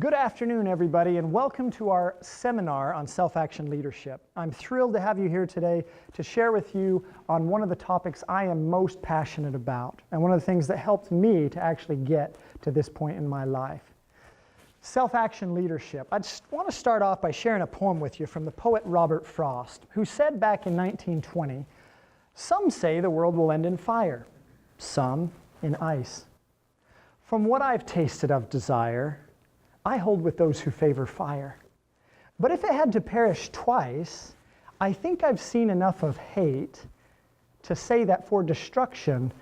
Good afternoon, everybody, and welcome to our seminar on self-action leadership. I'm thrilled to have you here today to share with you on one of the topics I am most passionate about, and one of the things that helped me to actually get to this point in my life. Self-action leadership. I just want to start off by sharing a poem with you from the poet Robert Frost, who said back in 1920, "Some say the world will end in fire, some in ice. From what I've tasted of desire, I hold with those who favor fire. But if it had to perish twice, I think I've seen enough of hate to say that for destruction,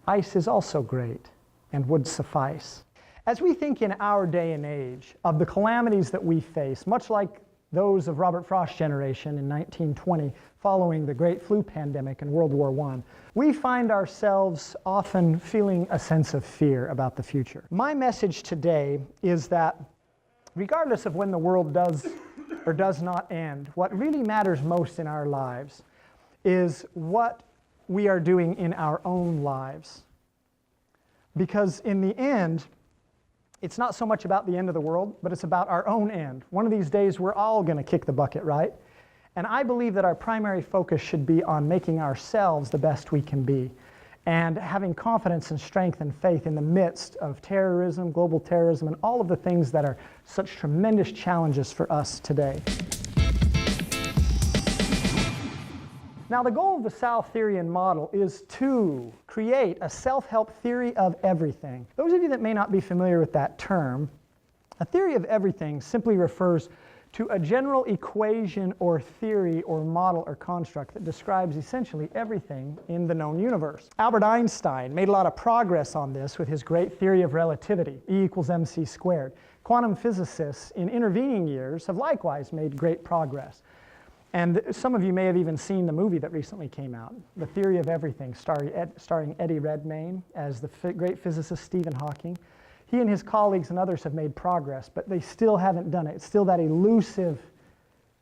ice is also great and would suffice." As we think in our day and age of the calamities that we face, much like those of Robert Frost's generation in 1920 following the Great Flu Pandemic in World War I, we find ourselves often feeling a sense of fear about the future. My message today is that regardless of when the world does or does not end, what really matters most in our lives is what we are doing in our own lives. Because in the end, it's not so much about the end of the world, but it's about our own end. One of these days, we're all going to kick the bucket, right? And I believe that our primary focus should be on making ourselves the best we can be and having confidence and strength and faith in the midst of terrorism, global terrorism, and all of the things that are such tremendous challenges for us today. Now, the goal of the Southerian model is to create a self-help theory of everything. Those of you that may not be familiar with that term, a theory of everything simply refers to a general equation or theory or model or construct that describes essentially everything in the known universe. Albert Einstein made a lot of progress on this with his great theory of relativity, E equals mc squared. Quantum physicists in intervening years have likewise made great progress. And some of you may have even seen the movie that recently came out, The Theory of Everything, starring Eddie Redmayne as the great physicist Stephen Hawking. He and his colleagues and others have made progress, but they still haven't done it. It's still that elusive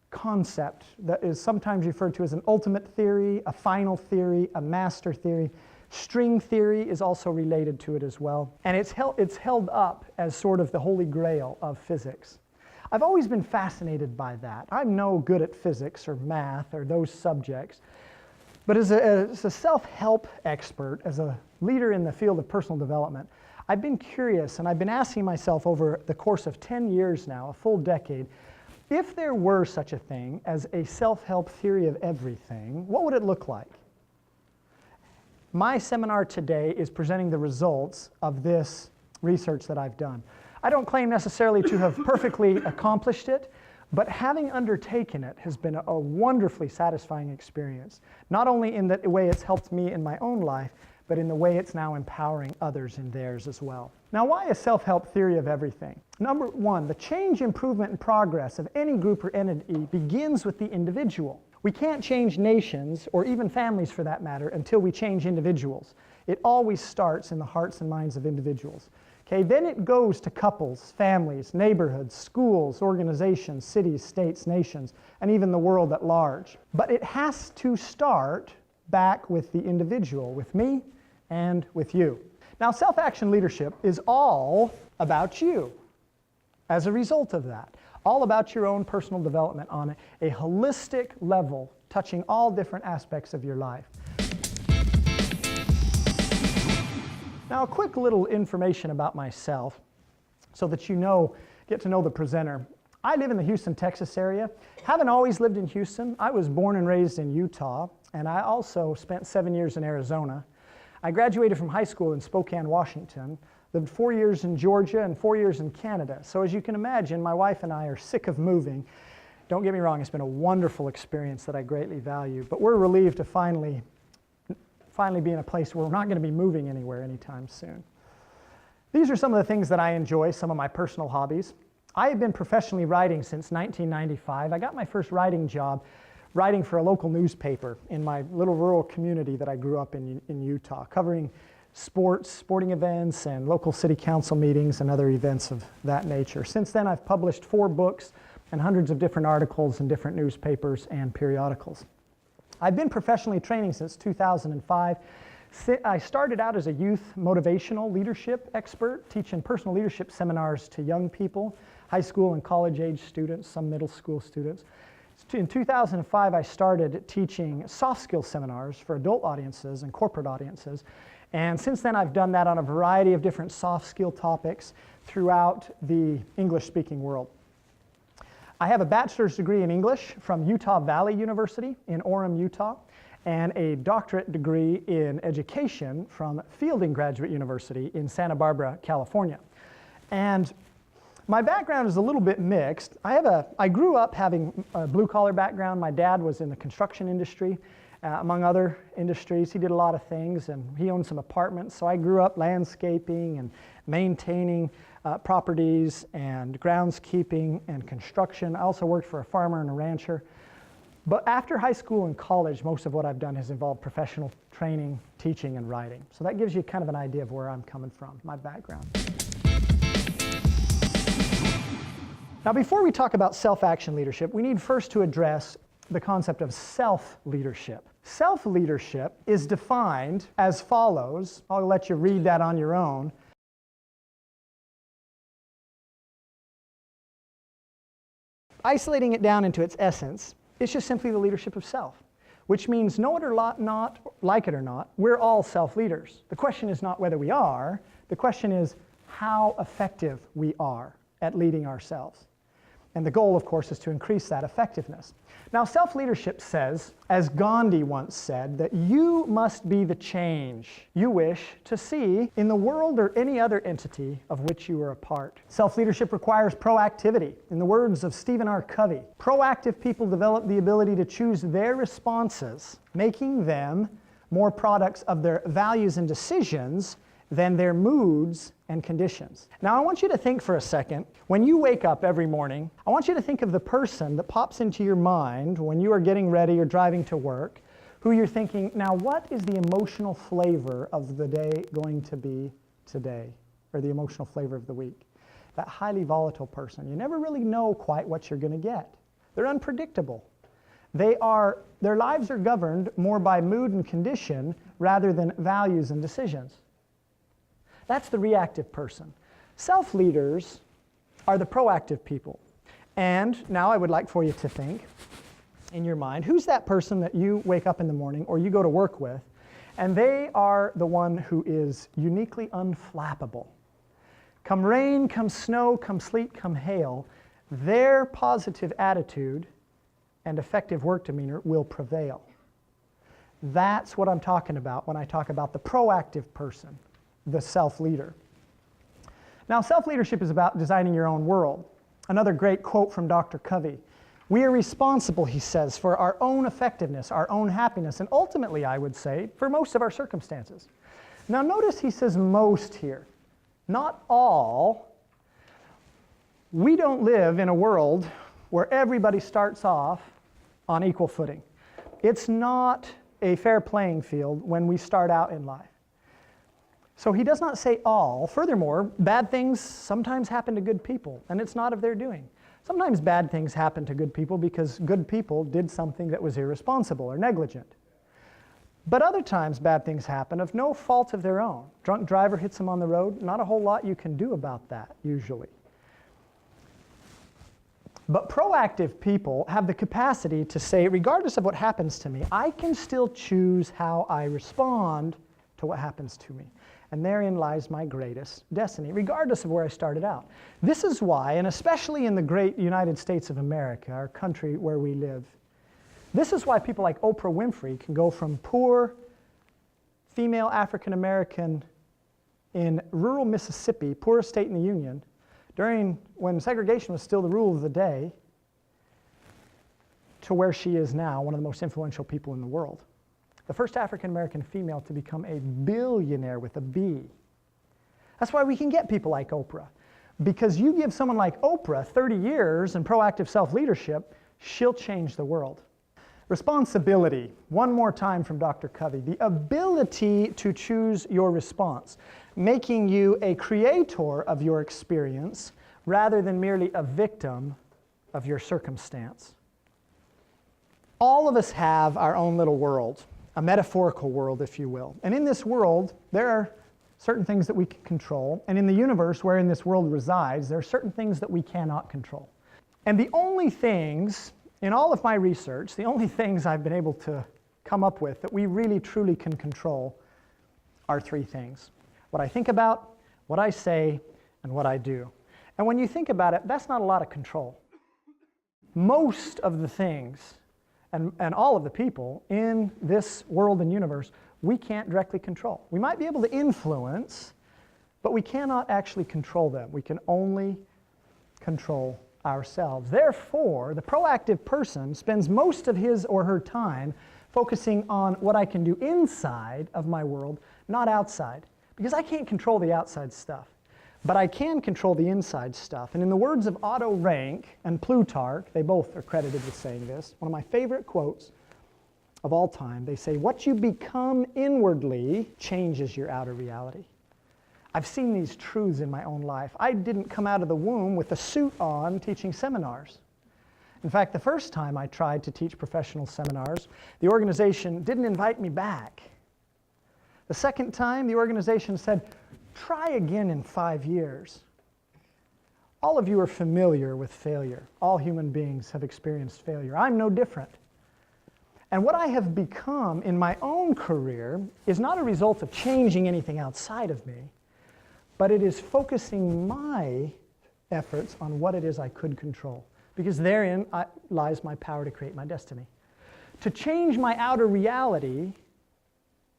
concept that is sometimes referred to as an ultimate theory, a final theory, a master theory. String theory is also related to it as well. And it's held up as sort of the holy grail of physics. I've always been fascinated by that. I'm no good at physics or math or those subjects, but as a self-help expert, as a leader in the field of personal development, I've been curious and I've been asking myself over the course of 10 years now, a full decade, if there were such a thing as a self-help theory of everything, what would it look like? My seminar today is presenting the results of this research that I've done. I don't claim necessarily to have perfectly accomplished it, but having undertaken it has been a wonderfully satisfying experience, not only in the way it's helped me in my own life, but in the way it's now empowering others in theirs as well. Now, why a self-help theory of everything? Number one, the change, improvement, and progress of any group or entity begins with the individual. We can't change nations, or even families for that matter, until we change individuals. It always starts in the hearts and minds of individuals. Okay, then it goes to couples, families, neighborhoods, schools, organizations, cities, states, nations, and even the world at large. But it has to start back with the individual, with me and with you. Now, self-action leadership is all about you as a result of that. All about your own personal development on a holistic level, touching all different aspects of your life. Now, a quick little information about myself so that you get to know the presenter. I live in the Houston, Texas area. Haven't always lived in Houston. I was born and raised in Utah, and I also spent 7 years in Arizona. I graduated from high school in Spokane, Washington, lived 4 years in Georgia and 4 years in Canada. So as you can imagine, my wife and I are sick of moving. Don't get me wrong, it's been a wonderful experience that I greatly value, but we're relieved to finally be in a place where we're not going to be moving anywhere anytime soon. These are some of the things that I enjoy, some of my personal hobbies. I have been professionally writing since 1995. I got my first writing job writing for a local newspaper in my little rural community that I grew up in Utah, covering sporting events and local city council meetings and other events of that nature. Since then, I've published 4 books and hundreds of different articles in different newspapers and periodicals. I've been professionally training since 2005. I started out as a youth motivational leadership expert, teaching personal leadership seminars to young people, high school and college age students, some middle school students. In 2005, I started teaching soft skill seminars for adult audiences and corporate audiences. And since then, I've done that on a variety of different soft skill topics throughout the English-speaking world. I have a bachelor's degree in English from Utah Valley University in Orem, Utah, and a doctorate degree in education from Fielding Graduate University in Santa Barbara, California. And my background is a little bit mixed. I grew up having a blue-collar background. My dad was in the construction industry, among other industries. He did a lot of things, and he owned some apartments. So I grew up landscaping and maintaining properties and groundskeeping and construction. I also worked for a farmer and a rancher. But after high school and college, most of what I've done has involved professional training, teaching, and writing. So that gives you kind of an idea of where I'm coming from, my background. Now, before we talk about self-action leadership, we need first to address the concept of self-leadership. Self-leadership is defined as follows. I'll let you read that on your own. Isolating it down into its essence, it's just simply the leadership of self, which means know it or not, like it or not, we're all self-leaders. The question is not whether we are, the question is how effective we are at leading ourselves. And the goal, of course, is to increase that effectiveness. Now, self-leadership says, as Gandhi once said, that you must be the change you wish to see in the world or any other entity of which you are a part. Self-leadership requires proactivity. In the words of Stephen R. Covey, proactive people develop the ability to choose their responses, making them more products of their values and decisions than their moods and conditions. Now, I want you to think for a second, when you wake up every morning, I want you to think of the person that pops into your mind when you are getting ready or driving to work, who you're thinking, now what is the emotional flavor of the day going to be today, or the emotional flavor of the week? That highly volatile person. You never really know quite what you're going to get. They're unpredictable. Their lives are governed more by mood and condition rather than values and decisions. That's the reactive person. Self-leaders are the proactive people. And now I would like for you to think in your mind, who's that person that you wake up in the morning or you go to work with, and they are the one who is uniquely unflappable. Come rain, come snow, come sleet, come hail, their positive attitude and effective work demeanor will prevail. That's what I'm talking about when I talk about the proactive person, the self-leader. Now, self-leadership is about designing your own world. Another great quote from Dr. Covey. We are responsible, he says, for our own effectiveness, our own happiness, and ultimately, I would say, for most of our circumstances. Now, notice he says most here, not all. We don't live in a world where everybody starts off on equal footing. It's not a fair playing field when we start out in life. So he does not say all. Furthermore, bad things sometimes happen to good people, and it's not of their doing. Sometimes bad things happen to good people because good people did something that was irresponsible or negligent. But other times bad things happen of no fault of their own. Drunk driver hits them on the road, not a whole lot you can do about that, usually. But proactive people have the capacity to say, regardless of what happens to me, I can still choose how I respond to what happens to me. And therein lies my greatest destiny, regardless of where I started out. This is why, and especially in the great United States of America, our country where we live, this is why people like Oprah Winfrey can go from poor female African American in rural Mississippi, poorest state in the Union, when segregation was still the rule of the day, to where she is now, one of the most influential people in the world. The first African-American female to become a billionaire with a B. That's why we can get people like Oprah. Because you give someone like Oprah 30 years in proactive self-leadership, she'll change the world. Responsibility, one more time from Dr. Covey. The ability to choose your response, making you a creator of your experience rather than merely a victim of your circumstance. All of us have our own little world, a metaphorical world, if you will. And in this world, there are certain things that we can control. And in the universe wherein this world resides, there are certain things that we cannot control. And the only things, in all of my research, the only things I've been able to come up with that we really truly can control are three things: what I think about, what I say, and what I do. And when you think about it, that's not a lot of control. Most of the things and all of the people in this world and universe, we can't directly control. We might be able to influence, but we cannot actually control them. We can only control ourselves. Therefore, the proactive person spends most of his or her time focusing on what I can do inside of my world, not outside. Because I can't control the outside stuff, but I can control the inside stuff. And in the words of Otto Rank and Plutarch, they both are credited with saying this, one of my favorite quotes of all time, they say, "What you become inwardly changes your outer reality." I've seen these truths in my own life. I didn't come out of the womb with a suit on teaching seminars. In fact, the first time I tried to teach professional seminars, the organization didn't invite me back. The second time, the organization said, "Try again in 5 years." All of you are familiar with failure. All human beings have experienced failure. I'm no different. And what I have become in my own career is not a result of changing anything outside of me, but it is focusing my efforts on what it is I could control, because therein lies my power to create my destiny. To change my outer reality,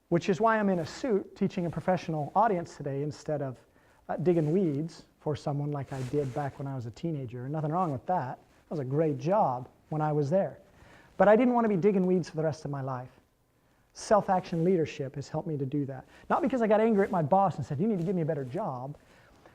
which is why I'm in a suit teaching a professional audience today instead of digging weeds for someone like I did back when I was a teenager. Nothing wrong with that. That was a great job when I was there. But I didn't want to be digging weeds for the rest of my life. Self-action leadership has helped me to do that. Not because I got angry at my boss and said, "You need to give me a better job,"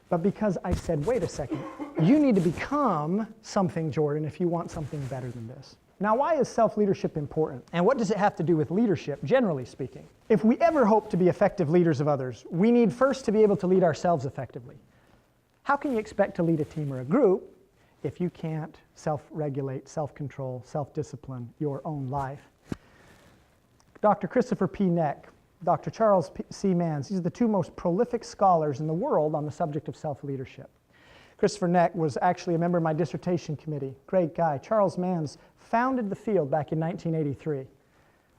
but because I said, "Wait a second, you need to become something, Jordan, if you want something better than this." Now, why is self-leadership important? And what does it have to do with leadership, generally speaking? If we ever hope to be effective leaders of others, we need first to be able to lead ourselves effectively. How can you expect to lead a team or a group if you can't self-regulate, self-control, self-discipline your own life? Dr. Christopher P. Neck, Dr. Charles C. Manns, these are the two most prolific scholars in the world on the subject of self-leadership. Christopher Neck was actually a member of my dissertation committee. Great guy. Charles Manns founded the field back in 1983.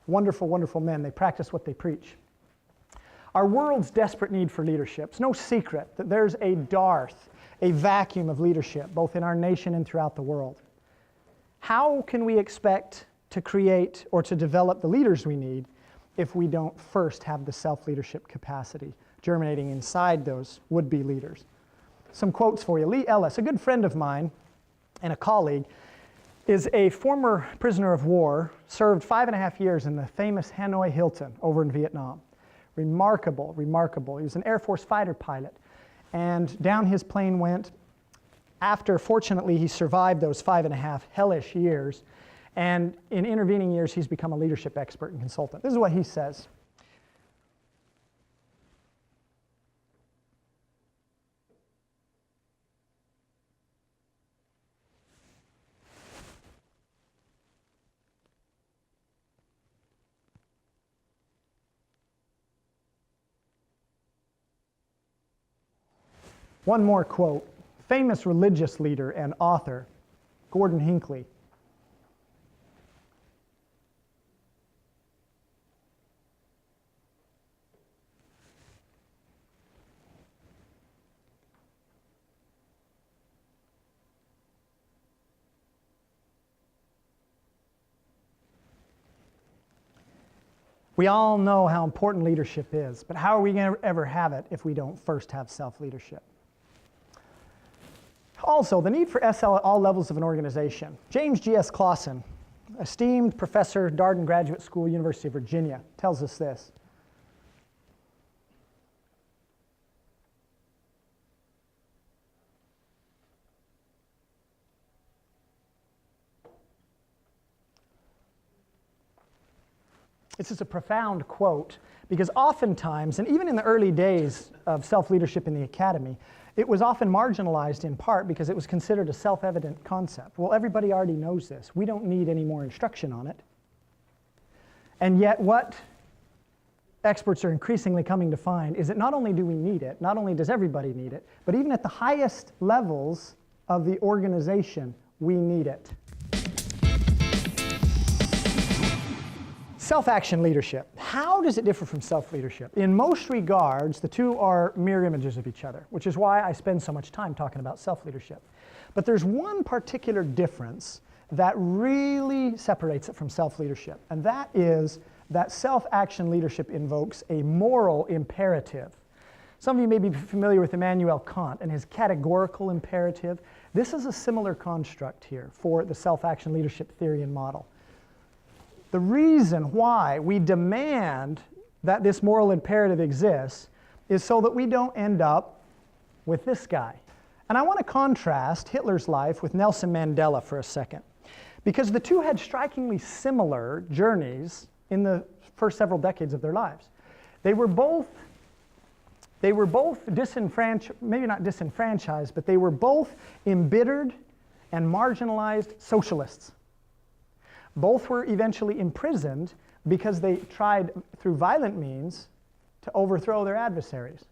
Wonderful, wonderful men. They practice what they preach. Our world's desperate need for leadership. It's no secret that there's a dearth, a vacuum of leadership, both in our nation and throughout the world. How can we expect to create or to develop the leaders we need if we don't first have the self-leadership capacity germinating inside those would-be leaders? Some quotes for you. Lee Ellis, a good friend of mine and a colleague, is a former prisoner of war, served 5.5 years in the famous Hanoi Hilton over in Vietnam. Remarkable, remarkable. He was an Air Force fighter pilot, and down his plane went after, fortunately, he survived those 5.5 hellish years, and in intervening years, he's become a leadership expert and consultant. This is what he says. One more quote. Famous religious leader and author, Gordon Hinckley. We all know how important leadership is, but how are we going to ever have it if we don't first have self-leadership? Also, the need for SL at all levels of an organization. James G.S. Clausen, esteemed professor, Darden Graduate School, University of Virginia, tells us this. This is a profound quote, because oftentimes, and even in the early days of self-leadership in the academy, it was often marginalized in part because it was considered a self-evident concept. Well, everybody already knows this. We don't need any more instruction on it. And yet what experts are increasingly coming to find is that not only do we need it, not only does everybody need it, but even at the highest levels of the organization, we need it. Self-action leadership. How does it differ from self-leadership? In most regards, the two are mirror images of each other, which is why I spend so much time talking about self-leadership. But there's one particular difference that really separates it from self-leadership, and that is that self-action leadership invokes a moral imperative. Some of you may be familiar with Immanuel Kant and his categorical imperative. This is a similar construct here for the self-action leadership theory and model. The reason why we demand that this moral imperative exists is so that we don't end up with this guy. And I want to contrast Hitler's life with Nelson Mandela for a second, because the two had strikingly similar journeys in the first several decades of their lives. They were both disenfranchised, maybe not disenfranchised, but they were both embittered and marginalized socialists. Both were eventually imprisoned because they tried through violent means to overthrow their adversaries.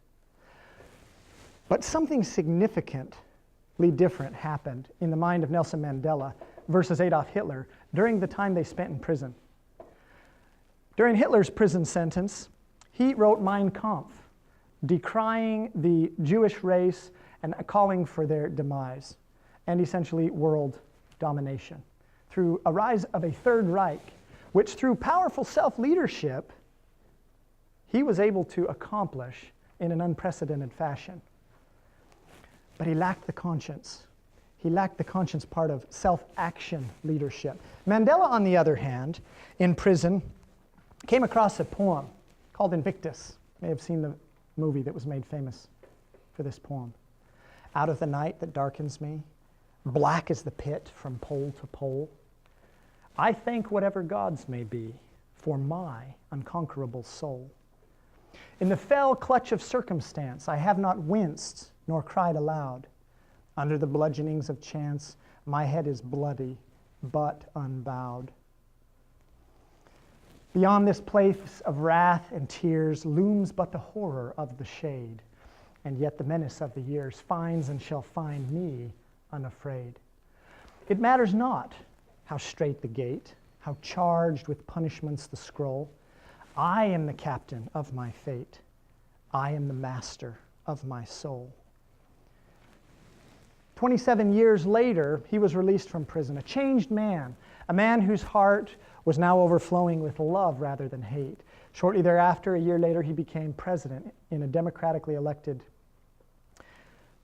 But something significantly different happened in the mind of Nelson Mandela versus Adolf Hitler during the time they spent in prison. During Hitler's prison sentence, he wrote Mein Kampf, decrying the Jewish race and calling for their demise and essentially world domination through a rise of a Third Reich, which through powerful self-leadership, he was able to accomplish in an unprecedented fashion. But he lacked the conscience. He lacked the conscience part of self-action leadership. Mandela, on the other hand, in prison, came across a poem called Invictus. You may have seen the movie that was made famous for this poem. Out of the night that darkens me, black as the pit from pole to pole, I thank whatever gods may be for my unconquerable soul. In the fell clutch of circumstance, I have not winced nor cried aloud. Under the bludgeonings of chance, my head is bloody, but unbowed. Beyond this place of wrath and tears looms but the horror of the shade, and yet the menace of the years finds and shall find me unafraid. It matters not how strait the gate, how charged with punishments the scroll. I am the captain of my fate. I am the master of my soul. 27 years later, he was released from prison, a changed man, a man whose heart was now overflowing with love rather than hate. Shortly thereafter, a year later, he became president in a democratically elected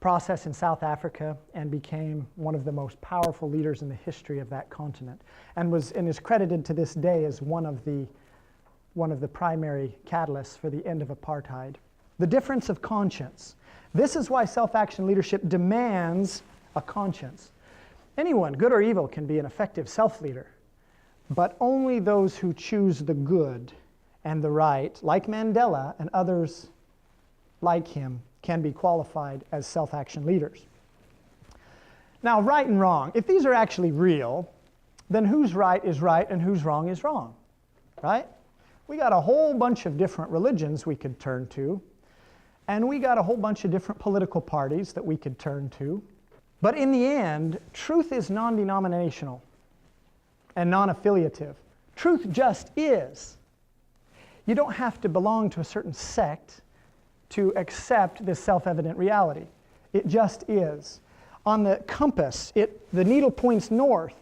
process in South Africa and became one of the most powerful leaders in the history of that continent, and is credited to this day as one of the primary catalysts for the end of apartheid. The difference of conscience. This is why self-action leadership demands a conscience. Anyone, good or evil, can be an effective self-leader, but only those who choose the good and the right, like Mandela and others like him, can be qualified as self-action leaders. Now, right and wrong. If these are actually real, then who's right is right and who's wrong is wrong, right? We got a whole bunch of different religions we could turn to, and we got a whole bunch of different political parties that we could turn to. But in the end, truth is non-denominational and non-affiliative. Truth just is. You don't have to belong to a certain sect to accept this self-evident reality. It just is. On the compass, the needle points north,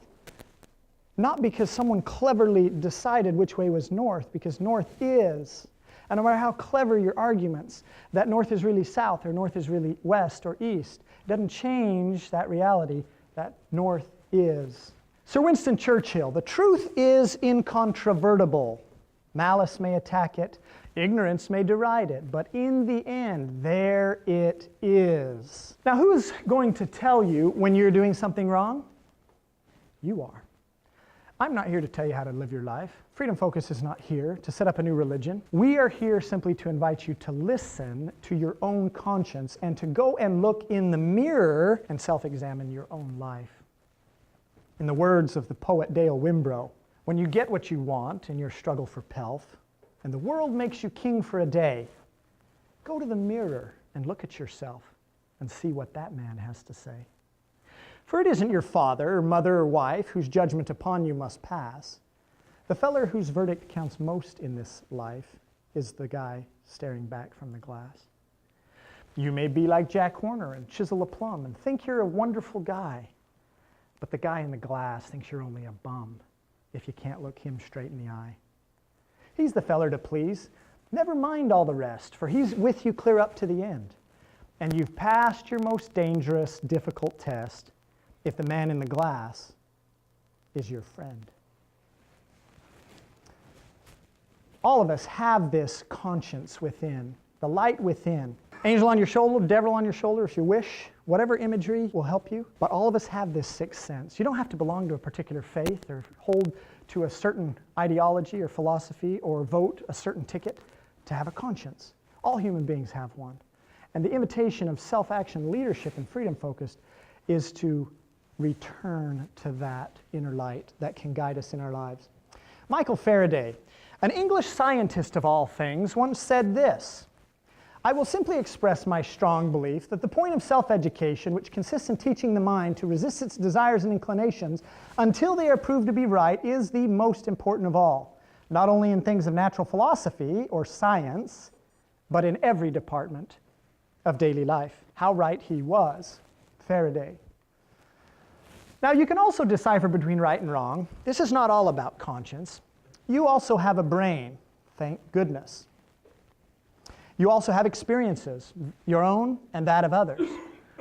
not because someone cleverly decided which way was north, because north is. And no matter how clever your arguments, that north is really south or north is really west or east, it doesn't change that reality that north is. Sir Winston Churchill, the truth is incontrovertible. Malice may attack it, ignorance may deride it, but in the end, there it is. Now, who's going to tell you when you're doing something wrong? You are. I'm not here to tell you how to live your life. Freedom Focus is not here to set up a new religion. We are here simply to invite you to listen to your own conscience and to go and look in the mirror and self-examine your own life. In the words of the poet Dale Wimbrough, When you get what you want in your struggle for pelf, and the world makes you king for a day, go to the mirror and look at yourself and see what that man has to say. For it isn't your father or mother or wife whose judgment upon you must pass. The feller whose verdict counts most in this life is the guy staring back from the glass. You may be like Jack Horner and chisel a plum and think you're a wonderful guy, but the guy in the glass thinks you're only a bum if you can't look him straight in the eye. He's the feller to please. Never mind all the rest, for he's with you clear up to the end. And you've passed your most dangerous, difficult test if the man in the glass is your friend. All of us have this conscience within, the light within. Angel on your shoulder, devil on your shoulder if you wish, whatever imagery will help you. But all of us have this sixth sense. You don't have to belong to a particular faith or hold to a certain ideology or philosophy or vote a certain ticket to have a conscience. All human beings have one. And the invitation of self-action, leadership, and freedom-focused is to return to that inner light that can guide us in our lives. Michael Faraday, an English scientist of all things, once said this: I will simply express my strong belief that the point of self-education, which consists in teaching the mind to resist its desires and inclinations until they are proved to be right, is the most important of all, not only in things of natural philosophy or science, but in every department of daily life. How right he was, Faraday. Now, you can also decipher between right and wrong. This is not all about conscience. You also have a brain, thank goodness. You also have experiences, your own and that of others,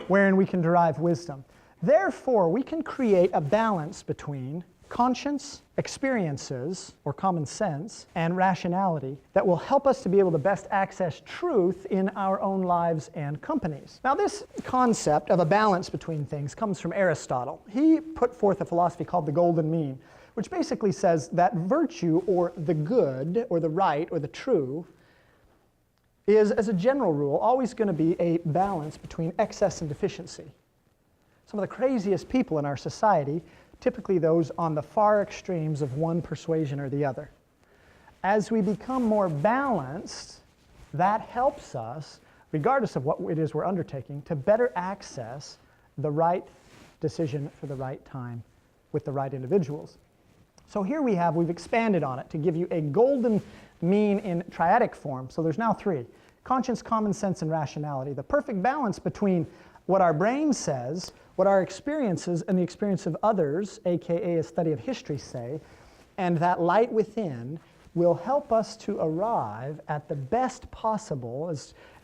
wherein we can derive wisdom. Therefore, we can create a balance between conscience, experiences, or common sense, and rationality that will help us to be able to best access truth in our own lives and companies. Now, this concept of a balance between things comes from Aristotle. He put forth a philosophy called the golden mean, which basically says that virtue, or the good, or the right, or the true, is, as a general rule, always going to be a balance between excess and deficiency. Some of the craziest people in our society, typically those on the far extremes of one persuasion or the other. As we become more balanced, that helps us, regardless of what it is we're undertaking, to better access the right decision for the right time with the right individuals. So here we've expanded on it to give you a golden mean in triadic form. So there's now three: conscience, common sense, and rationality. The perfect balance between what our brain says, what our experiences and the experience of others, aka a study of history, say, and that light within will help us to arrive at the best possible,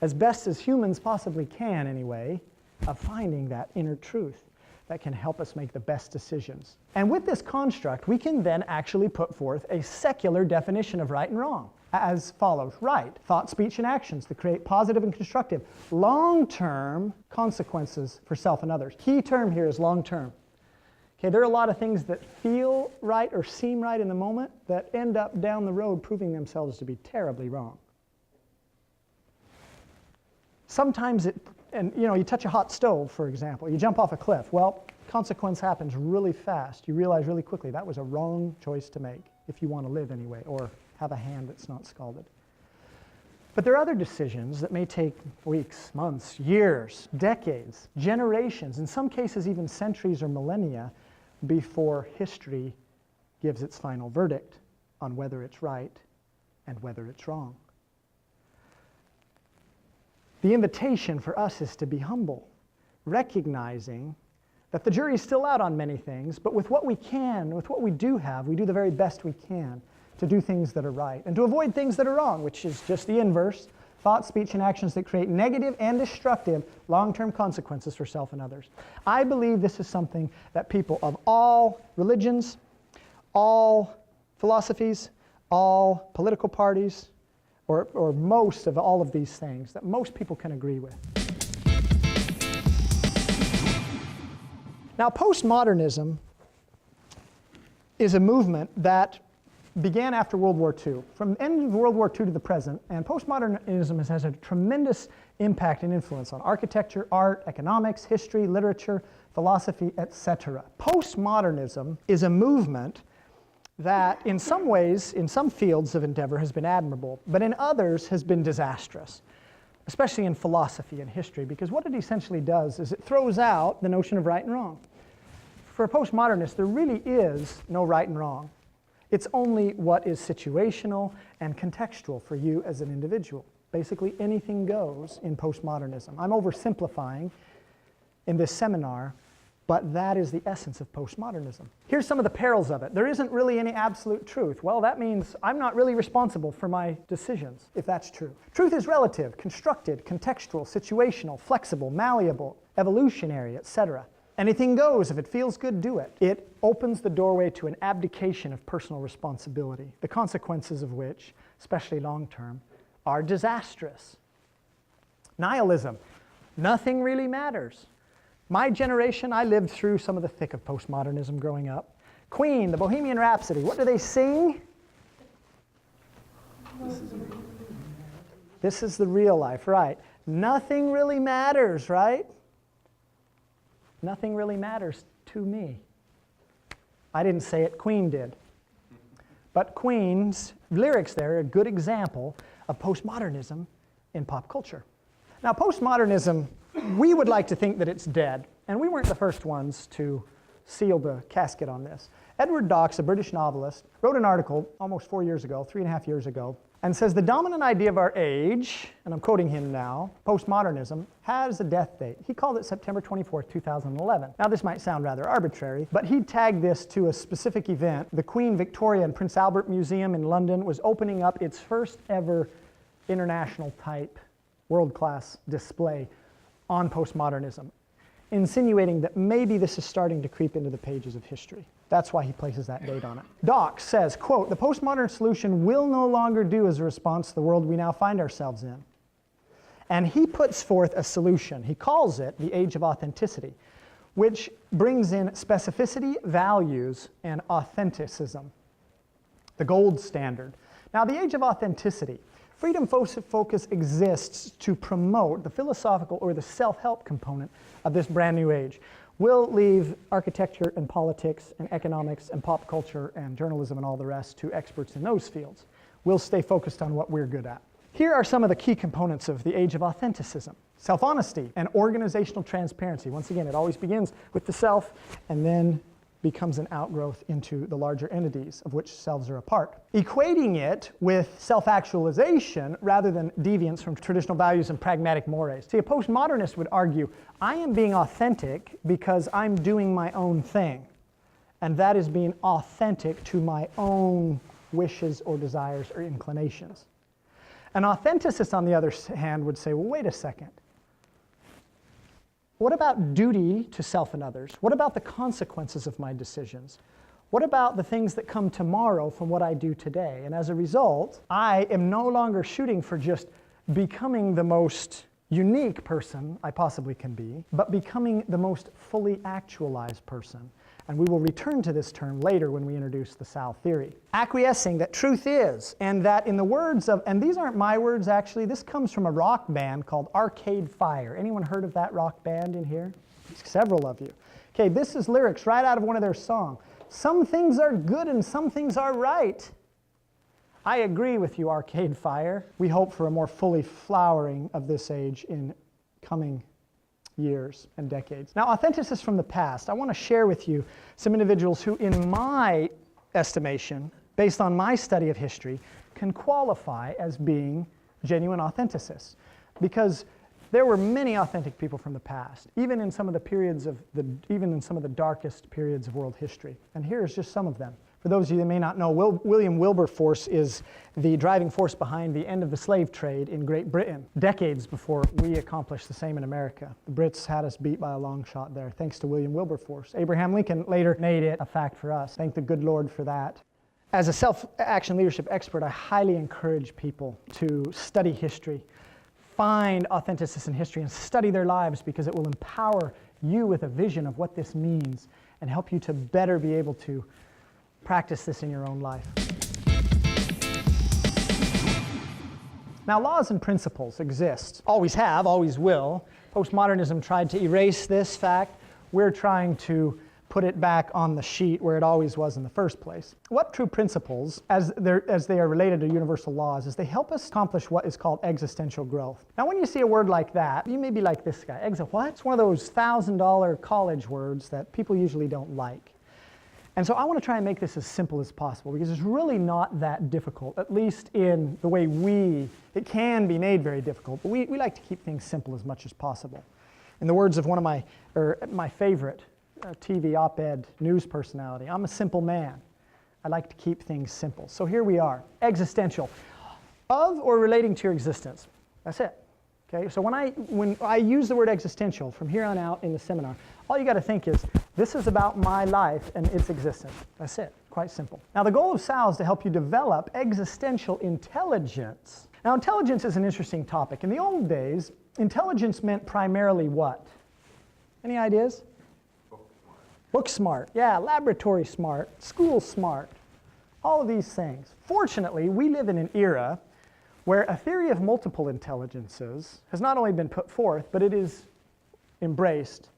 as best as humans possibly can anyway, of finding that inner truth that can help us make the best decisions. And with this construct, we can then actually put forth a secular definition of right and wrong, as follows. Right, thought, speech, and actions that create positive and constructive, long-term consequences for self and others. Key term here is long-term. Okay, there are a lot of things that feel right or seem right in the moment that end up down the road proving themselves to be terribly wrong. Sometimes you touch a hot stove, for example. You jump off a cliff. Well, consequence happens really fast. You realize really quickly that was a wrong choice to make if you want to live anyway, or have a hand that's not scalded. But there are other decisions that may take weeks, months, years, decades, generations, in some cases even centuries or millennia, before history gives its final verdict on whether it's right and whether it's wrong. The invitation for us is to be humble, recognizing that the jury is still out on many things, but with what we can, with what we do have, we do the very best we can to do things that are right and to avoid things that are wrong, which is just the inverse: thought, speech, and actions that create negative and destructive long-term consequences for self and others. I believe this is something that people of all religions, all philosophies, all political parties, or most of all of these things, that most people can agree with. Now, postmodernism is a movement that began after World War II. From the end of World War II to the present, and postmodernism has had a tremendous impact and influence on architecture, art, economics, history, literature, philosophy, etc. Postmodernism is a movement that in some ways, in some fields of endeavor has been admirable, but in others has been disastrous, especially in philosophy and history, because what it essentially does is it throws out the notion of right and wrong. For a postmodernist, there really is no right and wrong. It's only what is situational and contextual for you as an individual. Basically, anything goes in postmodernism. I'm oversimplifying in this seminar, but that is the essence of postmodernism. Here's some of the perils of it. There isn't really any absolute truth. Well, that means I'm not really responsible for my decisions, if that's true. Truth is relative, constructed, contextual, situational, flexible, malleable, evolutionary, etc. Anything goes. If it feels good, do it. It opens the doorway to an abdication of personal responsibility, the consequences of which, especially long-term, are disastrous. Nihilism. Nothing really matters. My generation, I lived through some of the thick of postmodernism growing up. Queen, the Bohemian Rhapsody, what do they sing? This is the real life, right? Nothing really matters, right? Nothing really matters to me. I didn't say it, Queen did. But Queen's lyrics there are a good example of postmodernism in pop culture. Now, postmodernism, we would like to think that it's dead, and we weren't the first ones to seal the casket on this. Edward Dawkes, a British novelist, wrote an article almost 4 years ago, 3.5 years ago, and says the dominant idea of our age, and I'm quoting him now, postmodernism, has a death date. He called it September 24th, 2011. Now this might sound rather arbitrary, but he tagged this to a specific event. The Queen Victoria and Prince Albert Museum in London was opening up its first ever international type world-class display on postmodernism, insinuating that maybe this is starting to creep into the pages of history. That's why he places that date on it. Dawkes says, quote, "The postmodern solution will no longer do as a response to the world we now find ourselves in." And he puts forth a solution. He calls it the age of authenticity, which brings in specificity, values, and authenticism, the gold standard. Now, the age of authenticity, freedom focus exists to promote the philosophical or the self-help component of this brand new age. We'll leave architecture and politics and economics and pop culture and journalism and all the rest to experts in those fields. We'll stay focused on what we're good at. Here are some of the key components of the age of authenticism. Self-honesty and organizational transparency. Once again, it always begins with the self and then becomes an outgrowth into the larger entities of which selves are a part. Equating it with self-actualization rather than deviance from traditional values and pragmatic mores. See, a postmodernist would argue, I am being authentic because I'm doing my own thing. And that is being authentic to my own wishes or desires or inclinations. An authenticist, on the other hand, would say, well, wait a second. What about duty to self and others? What about the consequences of my decisions? What about the things that come tomorrow from what I do today? And as a result, I am no longer shooting for just becoming the most unique person I possibly can be, but becoming the most fully actualized person. And we will return to this term later when we introduce the Sal theory. Acquiescing that truth is, and that in the words of, and these aren't my words actually, this comes from a rock band called Arcade Fire. Anyone heard of that rock band in here? Several of you. Okay, this is lyrics right out of one of their songs. Some things are good and some things are right. I agree with you, Arcade Fire. We hope for a more fully flowering of this age in coming years and decades. Now, authenticists from the past, I want to share with you some individuals who, in my estimation, based on my study of history, can qualify as being genuine authenticists. Because there were many authentic people from the past, even in some of the darkest periods of world history. And here's just some of them. For those of you that may not know, William Wilberforce is the driving force behind the end of the slave trade in Great Britain, decades before we accomplished the same in America. The Brits had us beat by a long shot there, thanks to William Wilberforce. Abraham Lincoln later made it a fact for us. Thank the good Lord for that. As a self-action leadership expert, I highly encourage people to study history, find authenticists in history, and study their lives, because it will empower you with a vision of what this means and help you to better be able to practice this in your own life. Now, laws and principles exist. Always have, always will. Postmodernism tried to erase this fact. We're trying to put it back on the sheet where it always was in the first place. What true principles, as they are related to universal laws, is they help us accomplish what is called existential growth. Now when you see a word like that, you may be like this guy, what? It's one of those $1,000 college words that people usually don't like. And so I want to try and make this as simple as possible because it's really not that difficult, at least in the way it can be made very difficult, but we like to keep things simple as much as possible. In the words of one of my favorite TV op-ed news personality, I'm a simple man. I like to keep things simple. So here we are, existential, of or relating to your existence. That's it. Okay, so when I use the word existential from here on out in the seminar, all you got to think is, this is about my life and its existence. That's it, quite simple. Now the goal of SAL is to help you develop existential intelligence. Now intelligence is an interesting topic. In the old days, intelligence meant primarily what? Any ideas? Book smart, yeah, laboratory smart, school smart, all of these things. Fortunately, we live in an era where a theory of multiple intelligences has not only been put forth, but it is embraced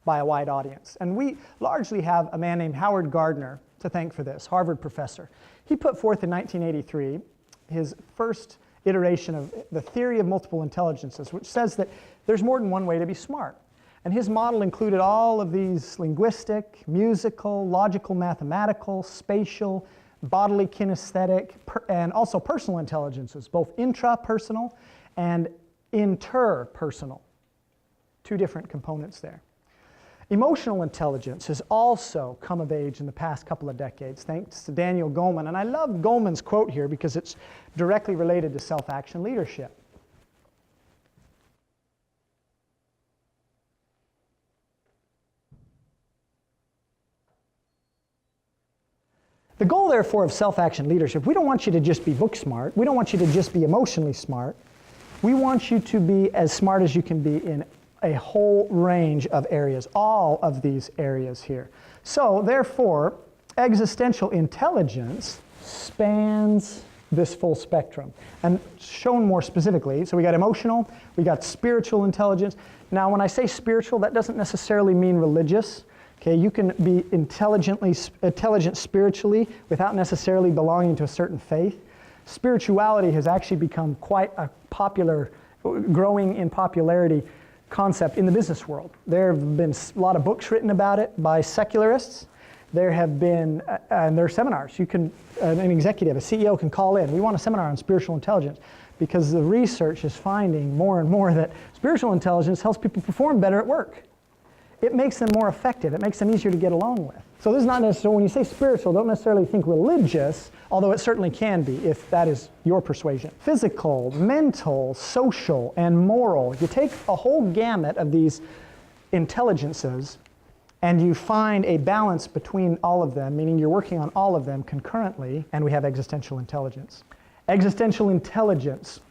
by a wide audience. And we largely have a man named Howard Gardner to thank for this, Harvard professor. He put forth in 1983 his first iteration of the theory of multiple intelligences, which says that there's more than one way to be smart. And his model included all of these linguistic, musical, logical, mathematical, spatial, bodily kinesthetic, and also personal intelligences, both intrapersonal and interpersonal. Two different components there. Emotional intelligence has also come of age in the past couple of decades, thanks to Daniel Goleman. And I love Goleman's quote here because it's directly related to self-action leadership. The goal, therefore, of self-action leadership, we don't want you to just be book smart. We don't want you to just be emotionally smart. We want you to be as smart as you can be in a whole range of areas, all of these areas here. So, therefore, existential intelligence spans this full spectrum. And shown more specifically, so we got emotional, we got spiritual intelligence. Now, when I say spiritual, that doesn't necessarily mean religious. Okay, you can be intelligent spiritually without necessarily belonging to a certain faith. Spirituality has actually become quite a popular, growing in popularity concept in the business world. There have been a lot of books written about it by secularists. There have been, and there are seminars. You can, an executive, a CEO can call in. We want a seminar on spiritual intelligence because the research is finding more and more that spiritual intelligence helps people perform better at work. It makes them more effective. It makes them easier to get along with. So this is not necessarily, when you say spiritual, don't necessarily think religious, although it certainly can be if that is your persuasion. Physical, mental, social, and moral. You take a whole gamut of these intelligences and you find a balance between all of them, meaning you're working on all of them concurrently, and we have existential intelligence. Existential intelligence.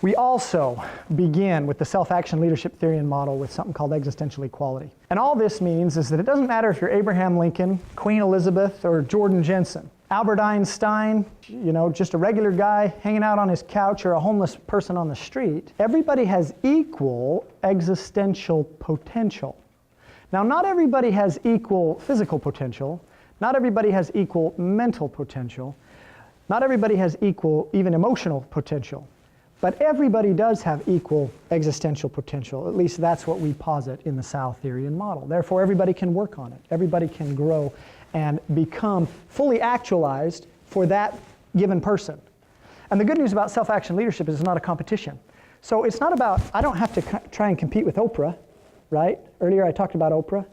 We also begin with the self-action leadership theory and model with something called existential equality. And all this means is that it doesn't matter if you're Abraham Lincoln, Queen Elizabeth, or Jordan Jensen. Albert Einstein, you know, just a regular guy hanging out on his couch, or a homeless person on the street. Everybody has equal existential potential. Now, not everybody has equal physical potential. Not everybody has equal mental potential. Not everybody has equal even emotional potential. But everybody does have equal existential potential. At least that's what we posit in the SAL theory and model. Therefore, everybody can work on it. Everybody can grow and become fully actualized for that given person. And the good news about self-action leadership is it's not a competition. So it's not about, I don't have to try and compete with Oprah, right? Earlier I talked about Oprah.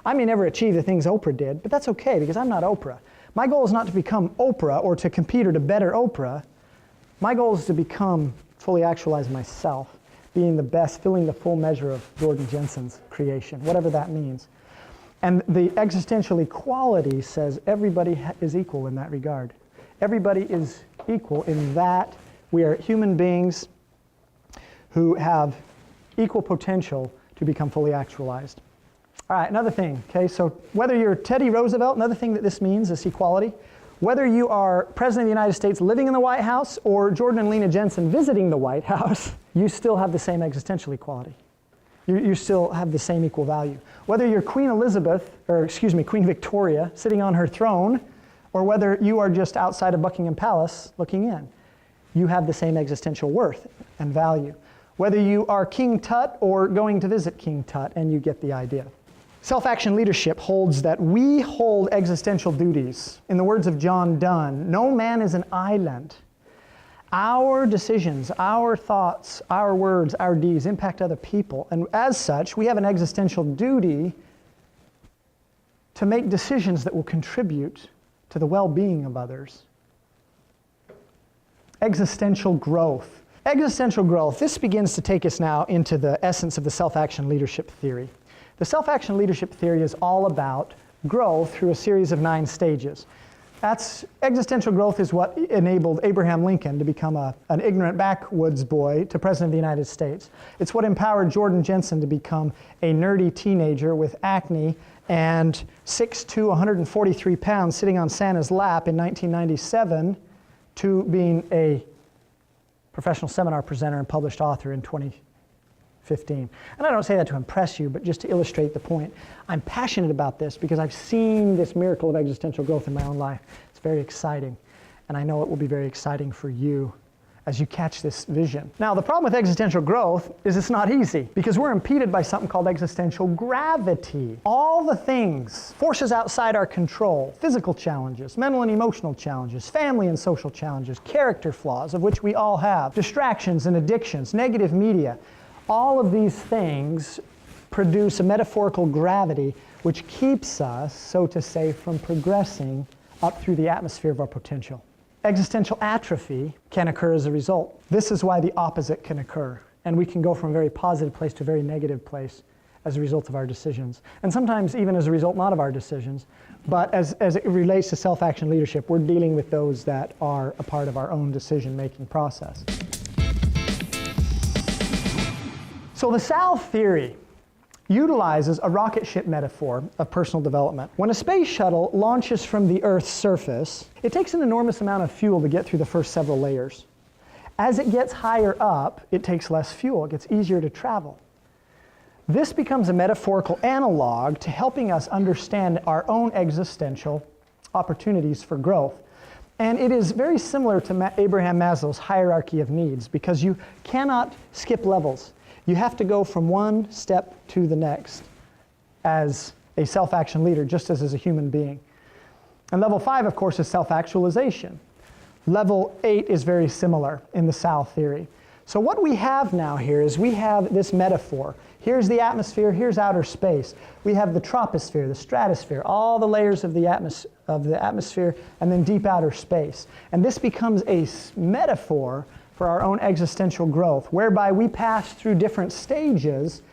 I may never achieve the things Oprah did, but that's okay because I'm not Oprah. My goal is not to become Oprah or to compete or to better Oprah. My goal is to become fully actualize myself, being the best, filling the full measure of Jordan Jensen's creation, whatever that means. And the existential equality says everybody is equal in that regard. Everybody is equal in that we are human beings who have equal potential to become fully actualized. All right, another thing, okay, so whether you're Teddy Roosevelt, another thing that this means, this equality, whether you are President of the United States living in the White House or Jordan and Lena Jensen visiting the White House, you still have the same existential equality. You still have the same equal value. Whether you're Queen Elizabeth, or excuse me, Queen Victoria, sitting on her throne, or whether you are just outside of Buckingham Palace looking in, you have the same existential worth and value. Whether you are King Tut or going to visit King Tut, and you get the idea. Self-action leadership holds that we hold existential duties. In the words of John Donne, no man is an island. Our decisions, our thoughts, our words, our deeds impact other people. And as such, we have an existential duty to make decisions that will contribute to the well-being of others. Existential growth. Existential growth, this begins to take us now into the essence of the self-action leadership theory. The self-action leadership theory is all about growth through a series of 9 stages. Existential growth is what enabled Abraham Lincoln to become an ignorant backwoods boy to President of the United States. It's what empowered Jordan Jensen to become a nerdy teenager with acne and 6'2", 143 pounds sitting on Santa's lap in 1997 to being a professional seminar presenter and published author in 2015. And I don't say that to impress you, but just to illustrate the point. I'm passionate about this because I've seen this miracle of existential growth in my own life. It's very exciting, and I know it will be very exciting for you as you catch this vision. Now, the problem with existential growth is it's not easy because we're impeded by something called existential gravity. All the things, forces outside our control, physical challenges, mental and emotional challenges, family and social challenges, character flaws, of which we all have, distractions and addictions, negative media, all of these things produce a metaphorical gravity which keeps us, so to say, from progressing up through the atmosphere of our potential. Existential atrophy can occur as a result. This is why the opposite can occur, and we can go from a very positive place to a very negative place as a result of our decisions. And sometimes even as a result not of our decisions, but as it relates to self-action leadership, we're dealing with those that are a part of our own decision-making process. So the SAL theory utilizes a rocket ship metaphor of personal development. When a space shuttle launches from the Earth's surface, it takes an enormous amount of fuel to get through the first several layers. As it gets higher up, it takes less fuel. It gets easier to travel. This becomes a metaphorical analog to helping us understand our own existential opportunities for growth. And it is very similar to Abraham Maslow's hierarchy of needs because you cannot skip levels. You have to go from one step to the next as a self-action leader, just as a human being. And level 5, of course, is self-actualization. Level 8 is very similar in the SAL theory. So what we have now here is we have this metaphor. Here's the atmosphere, here's outer space. We have the troposphere, the stratosphere, all the layers of the atmosphere, and then deep outer space. And this becomes a metaphor for our own existential growth, whereby we pass through different stages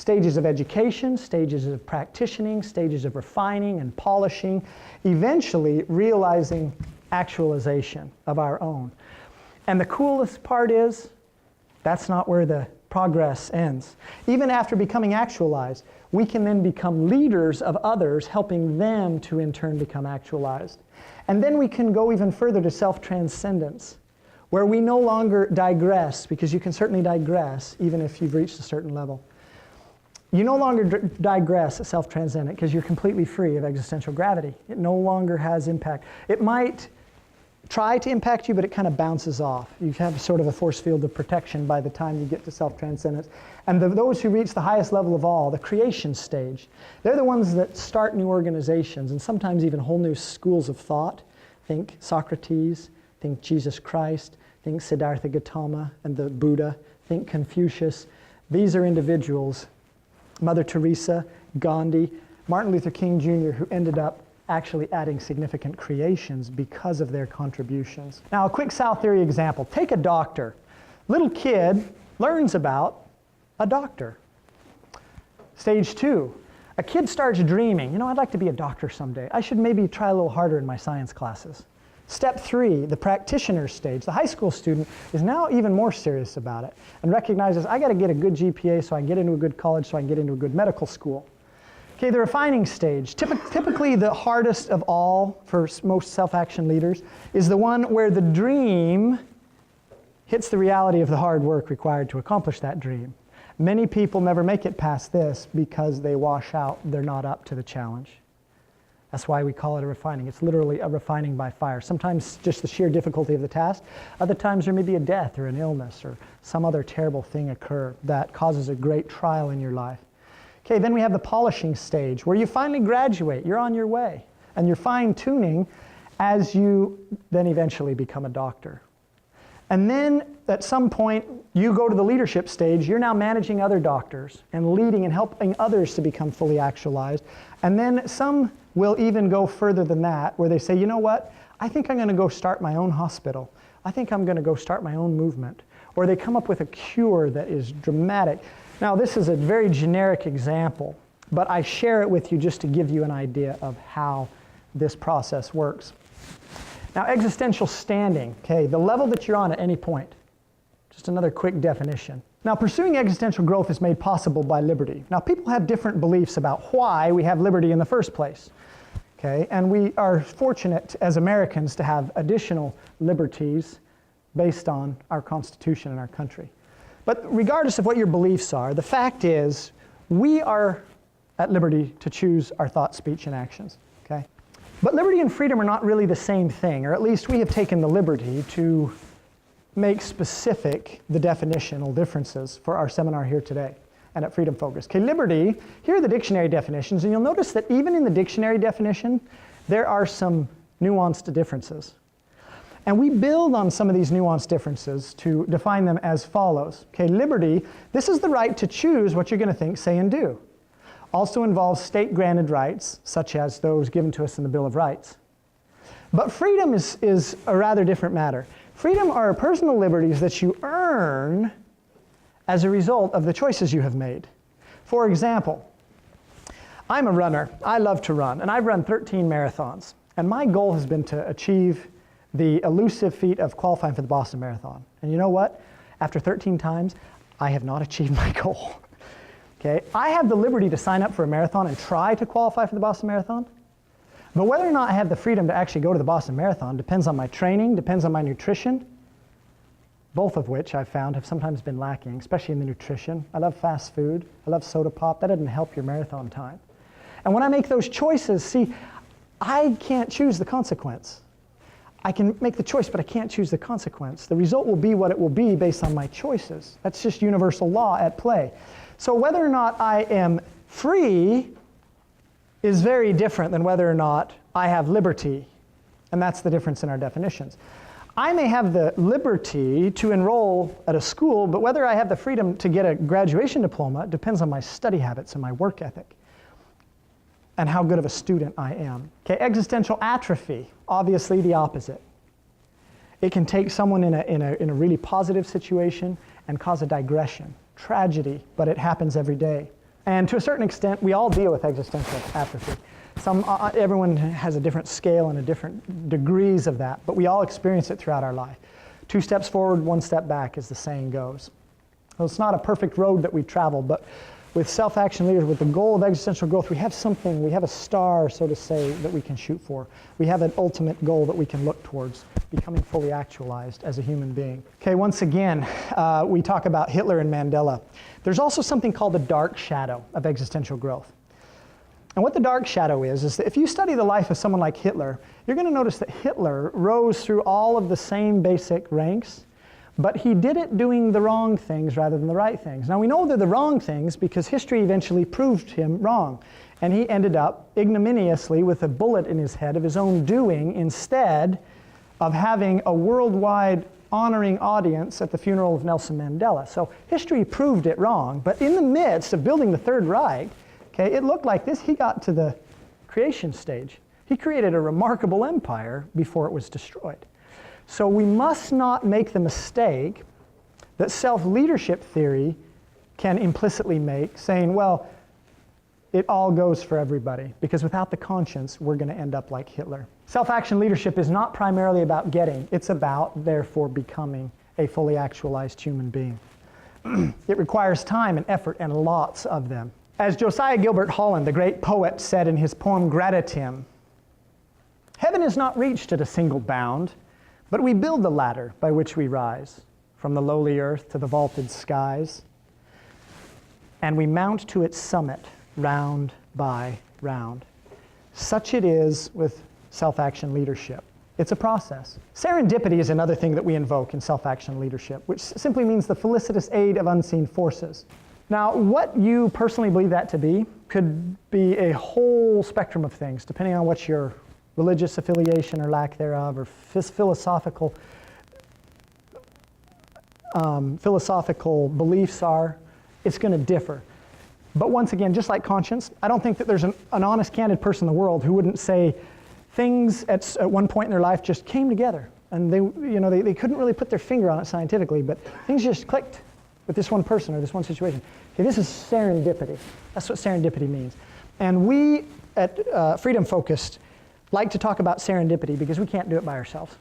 of education, stages of practicing, stages of refining and polishing, eventually realizing actualization of our own. And the coolest part is, that's not where the progress ends. Even after becoming actualized, we can then become leaders of others, helping them to in turn become actualized. And then we can go even further to self-transcendence, where we no longer digress, because you can certainly digress even if you've reached a certain level. You no longer digress at self-transcendent because you're completely free of existential gravity. It no longer has impact. It might try to impact you, but it kind of bounces off. You have sort of a force field of protection by the time you get to self-transcendence. And those who reach the highest level of all, the creation stage, they're the ones that start new organizations and sometimes even whole new schools of thought. Think Socrates, think Jesus Christ, think Siddhartha Gautama and the Buddha, think Confucius. These are individuals, Mother Teresa, Gandhi, Martin Luther King Jr., who ended up actually adding significant creations because of their contributions. Now, a quick SAL theory example. Take a doctor. Little kid learns about a doctor. Stage 2, a kid starts dreaming, you know, I'd like to be a doctor someday. I should maybe try a little harder in my science classes. Step 3, the practitioner stage. The high school student is now even more serious about it and recognizes, I got to get a good GPA so I can get into a good college, so I can get into a good medical school. Okay, the refining stage. Typically the hardest of all for most self-action leaders is the one where the dream hits the reality of the hard work required to accomplish that dream. Many people never make it past this because they wash out, they're not up to the challenge. That's why we call it a refining. It's literally a refining by fire. Sometimes just the sheer difficulty of the task. Other times there may be a death or an illness or some other terrible thing occur that causes a great trial in your life. Okay, then we have the polishing stage where you finally graduate. You're on your way. And you're fine-tuning as you then eventually become a doctor. And then at some point, you go to the leadership stage. You're now managing other doctors and leading and helping others to become fully actualized. And then some will even go further than that, where they say, you know what? I think I'm going to go start my own hospital. I think I'm going to go start my own movement. Or they come up with a cure that is dramatic. Now, this is a very generic example, but I share it with you just to give you an idea of how this process works. Now, existential standing, okay, the level that you're on at any point. Just another quick definition. Now, pursuing existential growth is made possible by liberty. Now, people have different beliefs about why we have liberty in the first place, okay? And we are fortunate as Americans to have additional liberties based on our Constitution and our country. But regardless of what your beliefs are, the fact is we are at liberty to choose our thoughts, speech, and actions, okay? But liberty and freedom are not really the same thing, or at least we have taken the liberty to make specific the definitional differences for our seminar here today and at Freedom Focus. Okay, liberty, here are the dictionary definitions, and you'll notice that even in the dictionary definition, there are some nuanced differences. And we build on some of these nuanced differences to define them as follows. Okay, liberty, this is the right to choose what you're going to think, say, and do. Also involves state-granted rights, such as those given to us in the Bill of Rights. But freedom is a rather different matter. Freedom are personal liberties that you earn as a result of the choices you have made. For example, I'm a runner. I love to run, and I've run 13 marathons. And my goal has been to achieve the elusive feat of qualifying for the Boston Marathon. And you know what? After 13 times, I have not achieved my goal. Okay, I have the liberty to sign up for a marathon and try to qualify for the Boston Marathon. But whether or not I have the freedom to actually go to the Boston Marathon depends on my training, depends on my nutrition, both of which I've found have sometimes been lacking, especially in the nutrition. I love fast food. I love soda pop. That doesn't help your marathon time. And when I make those choices, see, I can't choose the consequence. I can make the choice, but I can't choose the consequence. The result will be what it will be based on my choices. That's just universal law at play. So whether or not I am free is very different than whether or not I have liberty. And that's the difference in our definitions. I may have the liberty to enroll at a school, but whether I have the freedom to get a graduation diploma depends on my study habits and my work ethic and how good of a student I am. Okay, existential atrophy, obviously the opposite. It can take someone in a really positive situation and cause a digression. Tragedy, but it happens every day. And to a certain extent, we all deal with existential atrophy. Everyone has a different scale and a different degrees of that, but we all experience it throughout our life. 2 steps forward, 1 step back, as the saying goes. Well, it's not a perfect road that we travel, but with self-action leaders, with the goal of existential growth, we have something, we have a star, so to say, that we can shoot for. We have an ultimate goal that we can look towards, becoming fully actualized as a human being. Okay, once again, we talk about Hitler and Mandela. There's also something called the dark shadow of existential growth. And what the dark shadow is that if you study the life of someone like Hitler, you're going to notice that Hitler rose through all of the same basic ranks, but he did it doing the wrong things rather than the right things. Now we know they're the wrong things because history eventually proved him wrong. And he ended up ignominiously with a bullet in his head of his own doing instead of having a worldwide honoring audience at the funeral of Nelson Mandela. So history proved it wrong, but in the midst of building the Third Reich, okay, it looked like this, he got to the creation stage. He created a remarkable empire before it was destroyed. So we must not make the mistake that self-leadership theory can implicitly make, saying, well, it all goes for everybody, because without the conscience, we're going to end up like Hitler. Self-action leadership is not primarily about getting, it's about, therefore, becoming a fully actualized human being. It requires time and effort and lots of them. As Josiah Gilbert Holland, the great poet, said in his poem Gradatim, heaven is not reached at a single bound, but we build the ladder by which we rise, from the lowly earth to the vaulted skies. and we mount to its summit round by round. Such it is with self-action leadership. It's a process. Serendipity is another thing that we invoke in self-action leadership, which simply means the felicitous aid of unseen forces. Now, what you personally believe that to be could be a whole spectrum of things, depending on what your religious affiliation or lack thereof, or philosophical beliefs are. It's going to differ. But once again, just like conscience, I don't think that there's an honest, candid person in the world who wouldn't say things at one point in their life just came together, and they couldn't really put their finger on it scientifically, but things just clicked with this one person or this one situation. Okay, this is serendipity. That's what serendipity means. And we at Freedom Focused like to talk about serendipity because we can't do it by ourselves.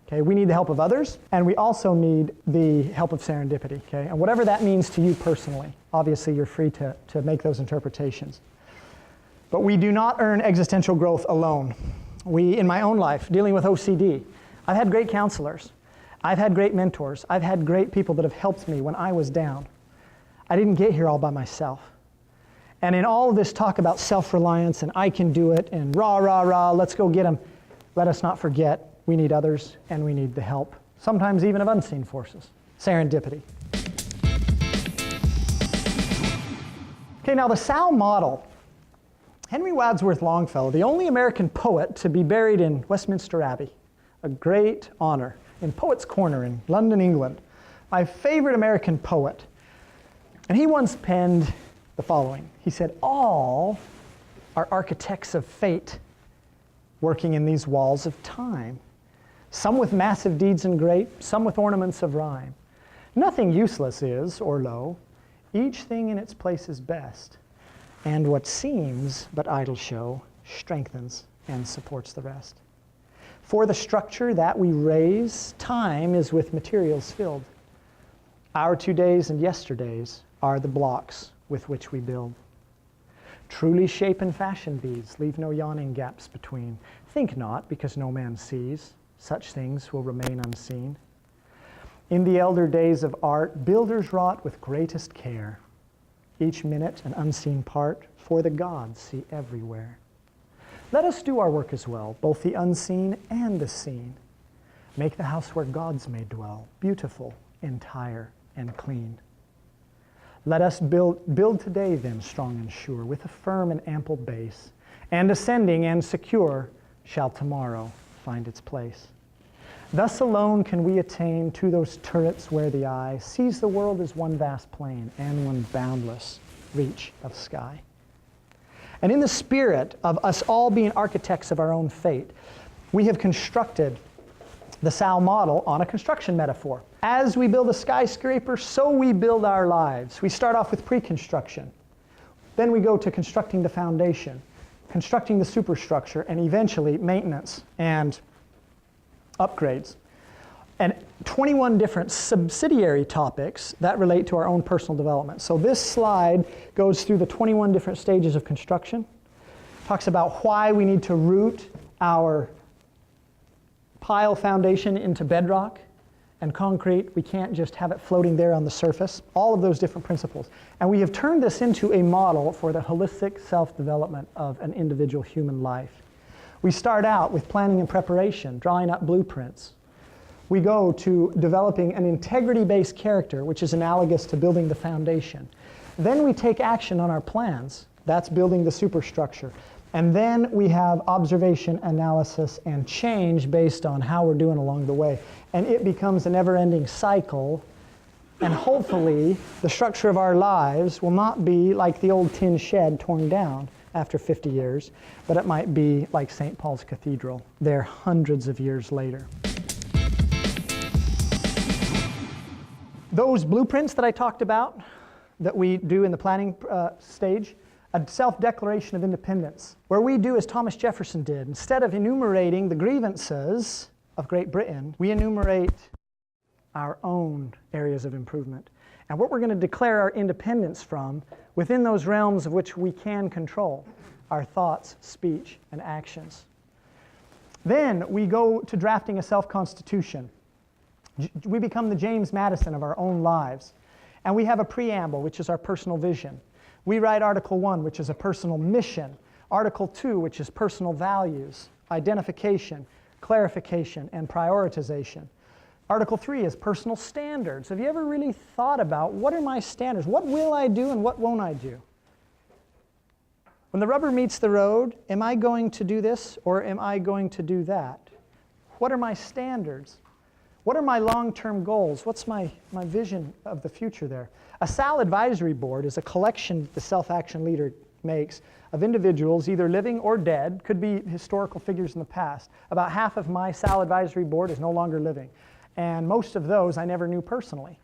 Okay, we need the help of others, and we also need the help of serendipity. Okay, and whatever that means to you personally, obviously you're free to make those interpretations. But we do not earn existential growth alone. In my own life, dealing with OCD, I've had great counselors. I've had great mentors. I've had great people that have helped me when I was down. I didn't get here all by myself. And in all of this talk about self-reliance and I can do it and rah, rah, rah, let's go get them, let us not forget we need others and we need the help, sometimes even of unseen forces. Serendipity. Okay, now the Sal model. Henry Wadsworth Longfellow, the only American poet to be buried in Westminster Abbey, a great honor, in Poets' Corner in London, England. My favorite American poet. And he once penned the following. He said, all are architects of fate, working in these walls of time. Some with massive deeds and great, some with ornaments of rhyme. Nothing useless is, or low, each thing in its place is best. And what seems but idle show strengthens and supports the rest. For the structure that we raise, time is with materials filled. Our 2 days and yesterdays are the blocks with which we build. Truly shape and fashion these, leave no yawning gaps between. Think not, because no man sees, such things will remain unseen. In the elder days of art, builders wrought with greatest care. Each minute an unseen part, for the gods see everywhere. Let us do our work as well, both the unseen and the seen. Make the house where gods may dwell, beautiful, entire, and clean. Let us build today then strong and sure, with a firm and ample base, and ascending and secure shall tomorrow find its place. Thus alone can we attain to those turrets where the eye sees the world as one vast plain and one boundless reach of sky. And in the spirit of us all being architects of our own fate, we have constructed the Sal model on a construction metaphor. As we build a skyscraper, so we build our lives. We start off with pre-construction. Then we go to constructing the foundation, constructing the superstructure, and eventually maintenance and upgrades. And 21 different subsidiary topics that relate to our own personal development. So this slide goes through the 21 different stages of construction, talks about why we need to root our pile foundation into bedrock and concrete. We can't just have it floating there on the surface. All of those different principles. And we have turned this into a model for the holistic self-development of an individual human life. We start out with planning and preparation, drawing up blueprints. We go to developing an integrity-based character, which is analogous to building the foundation. Then we take action on our plans. That's building the superstructure. And then we have observation, analysis, and change based on how we're doing along the way. And it becomes a never-ending cycle. And hopefully, the structure of our lives will not be like the old tin shed torn down after 50 years, but it might be like St. Paul's Cathedral, there hundreds of years later. Those blueprints that I talked about, that we do in the planning stage, a self-declaration of independence, where we do as Thomas Jefferson did. Instead of enumerating the grievances of Great Britain, we enumerate our own areas of improvement and what we're going to declare our independence from within those realms of which we can control our thoughts, speech, and actions. Then we go to drafting a self-constitution. We become the James Madison of our own lives. And we have a preamble, which is our personal vision. We write Article 1, which is a personal mission. Article 2, which is personal values, identification, clarification, and prioritization. Article 3 is personal standards. Have you ever really thought about what are my standards? What will I do and what won't I do? When the rubber meets the road, am I going to do this or am I going to do that? What are my standards? What are my long-term goals? What's my vision of the future there? A SAL advisory board is a collection that the self-action leader makes of individuals, either living or dead, could be historical figures in the past. About half of my SAL advisory board is no longer living. And most of those I never knew personally.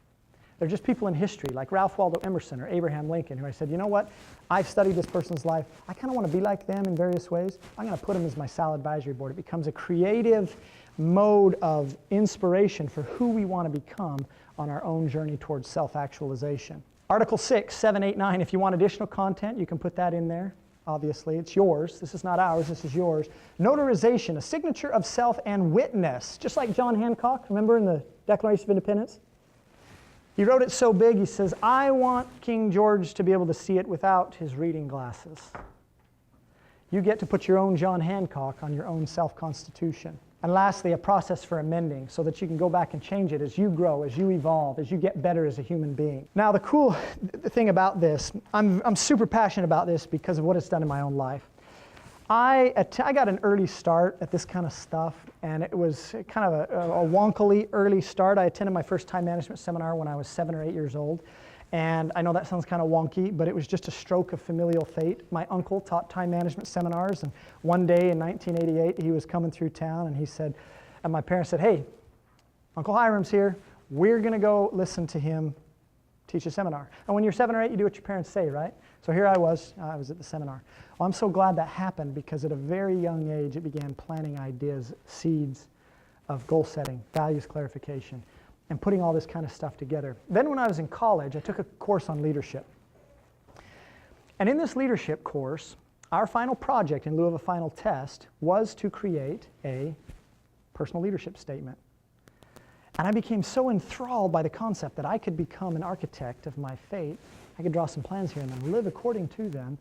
They're just people in history, like Ralph Waldo Emerson or Abraham Lincoln, who I said, you know what? I've studied this person's life. I kind of want to be like them in various ways. I'm going to put them as my SAL advisory board. It becomes a creative mode of inspiration for who we want to become on our own journey towards self-actualization. Article 6, 7, 8, 9, if you want additional content, you can put that in there. Obviously, it's yours. This is not ours, this is yours. Notarization, a signature of self and witness. Just like John Hancock, remember in the Declaration of Independence? He wrote it so big, he says, I want King George to be able to see it without his reading glasses. You get to put your own John Hancock on your own self-constitution. And lastly, a process for amending so that you can go back and change it as you grow, as you evolve, as you get better as a human being. Now, the cool thing about this, I'm super passionate about this because of what it's done in my own life. I got an early start at this kind of stuff, and it was kind of a wonkily early start. I attended my first time management seminar when I was 7 or 8 years old. And I know that sounds kind of wonky, but it was just a stroke of familial fate. My uncle taught time management seminars, and one day in 1988, he was coming through town, and he said, and my parents said, hey, Uncle Hiram's here. We're going to go listen to him teach a seminar. And when you're 7 or 8, you do what your parents say, right? So here I was at the seminar. Well, I'm so glad that happened because at a very young age, it began planting ideas, seeds of goal setting, values clarification, and putting all this kind of stuff together. Then when I was in college, I took a course on leadership. And in this leadership course, our final project in lieu of a final test was to create a personal leadership statement. And I became so enthralled by the concept that I could become an architect of my fate. I could draw some plans here and then live according to them.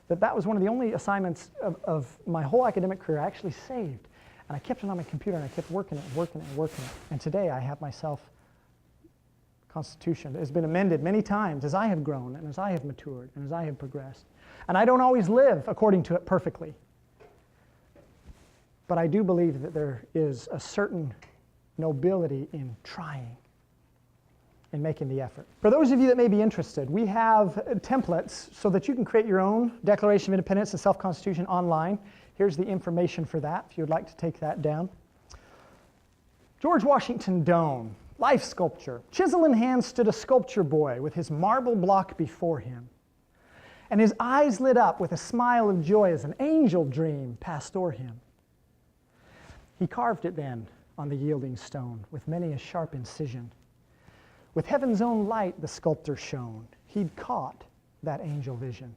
That was one of the only assignments of my whole academic career I actually saved. And I kept it on my computer and I kept working it, working it, working it. And today I have my self-constitution. It has been amended many times as I have grown and as I have matured and as I have progressed. And I don't always live according to it perfectly. But I do believe that there is a certain nobility in trying, in making the effort. For those of you that may be interested, we have templates so that you can create your own Declaration of Independence and Self-Constitution online. Here's the information for that, if you would like to take that down. George Washington Doane, life sculpture. Chisel in hand stood a sculpture boy with his marble block before him. And his eyes lit up with a smile of joy as an angel dream passed o'er him. He carved it then on the yielding stone with many a sharp incision. With heaven's own light the sculptor shone. He'd caught that angel vision.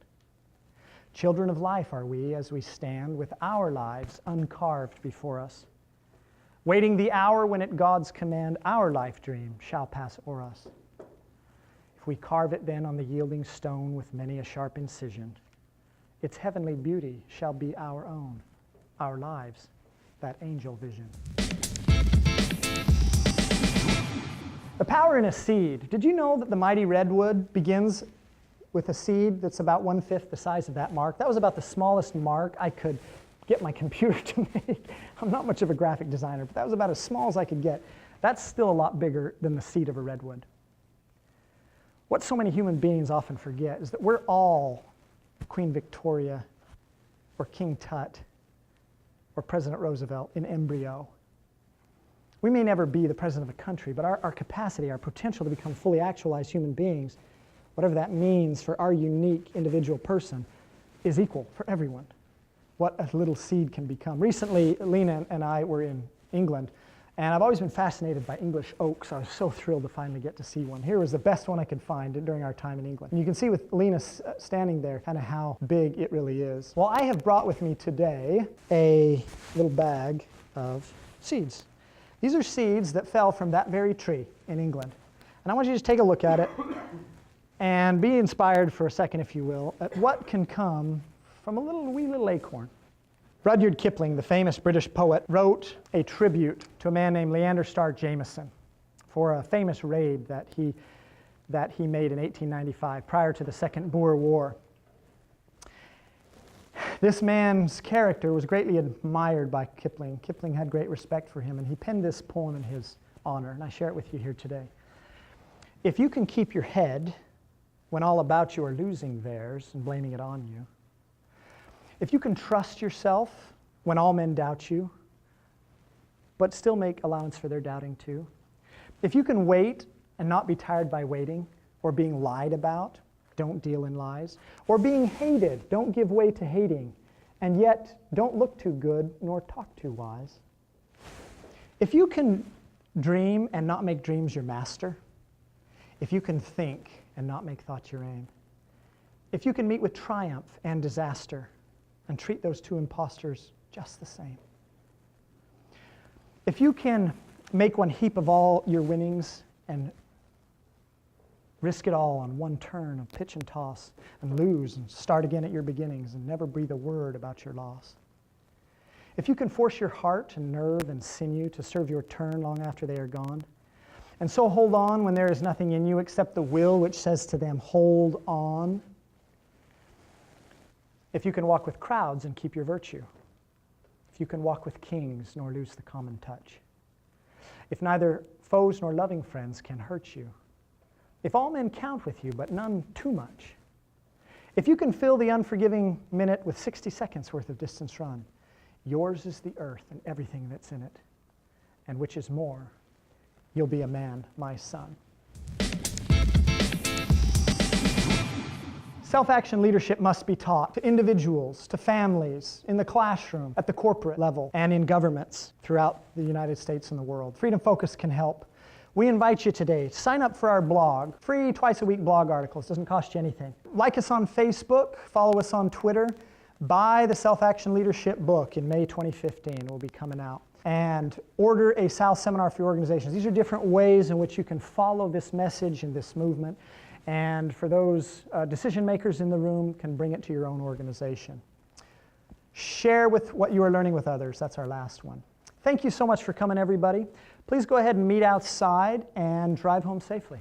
Children of life are we as we stand with our lives uncarved before us, waiting the hour when at God's command our life dream shall pass o'er us. If we carve it then on the yielding stone with many a sharp incision, its heavenly beauty shall be our own, our lives, that angel vision. The power in a seed. Did you know that the mighty redwood begins with a seed that's about 1/5 the size of that mark? That was about the smallest mark I could get my computer to make. I'm not much of a graphic designer, but that was about as small as I could get. That's still a lot bigger than the seed of a redwood. What so many human beings often forget is that we're all Queen Victoria or King Tut or President Roosevelt in embryo. We may never be the president of a country, but our capacity, our potential to become fully actualized human beings, whatever that means for our unique individual person, is equal for everyone. What a little seed can become. Recently, Lena and I were in England, and I've always been fascinated by English oaks. I was so thrilled to finally get to see one. Here was the best one I could find during our time in England. And you can see with Lena standing there kind of how big it really is. Well, I have brought with me today a little bag of seeds. These are seeds that fell from that very tree in England. And I want you to just take a look at it. and be inspired for a second, if you will, at what can come from a wee little acorn. Rudyard Kipling, the famous British poet, wrote a tribute to a man named Leander Starr Jameson for a famous raid that he made in 1895, prior to the Second Boer War. This man's character was greatly admired by Kipling. Kipling had great respect for him, and he penned this poem in his honor, and I share it with you here today. If you can keep your head when all about you are losing theirs and blaming it on you, if you can trust yourself when all men doubt you, but still make allowance for their doubting too, if you can wait and not be tired by waiting, or being lied about, don't deal in lies, or being hated, don't give way to hating, and yet don't look too good nor talk too wise. If you can dream and not make dreams your master, if you can think and not make thought your aim, if you can meet with triumph and disaster and treat those two impostors just the same, if you can make one heap of all your winnings and risk it all on one turn of pitch and toss, and lose and start again at your beginnings and never breathe a word about your loss. If you can force your heart and nerve and sinew to serve your turn long after they are gone, and so hold on when there is nothing in you except the will which says to them, hold on. If you can walk with crowds and keep your virtue, if you can walk with kings nor lose the common touch, if neither foes nor loving friends can hurt you, if all men count with you, but none too much, if you can fill the unforgiving minute with 60 seconds worth of distance run, yours is the earth and everything that's in it, and which is more, you'll be a man, my son. Self-action leadership must be taught to individuals, to families, in the classroom, at the corporate level, and in governments throughout the United States and the world. Freedom Focus can help. We invite you today to sign up for our blog, free twice-a-week blog articles, doesn't cost you anything. Like us on Facebook, follow us on Twitter, buy the Self-Action Leadership book in May 2015, it will be coming out, and order a South seminar for your organizations. These are different ways in which you can follow this message and this movement, and for those decision makers in the room, can bring it to your own organization. Share with what you are learning with others, that's our last one. Thank you so much for coming, everybody. Please go ahead and meet outside and drive home safely.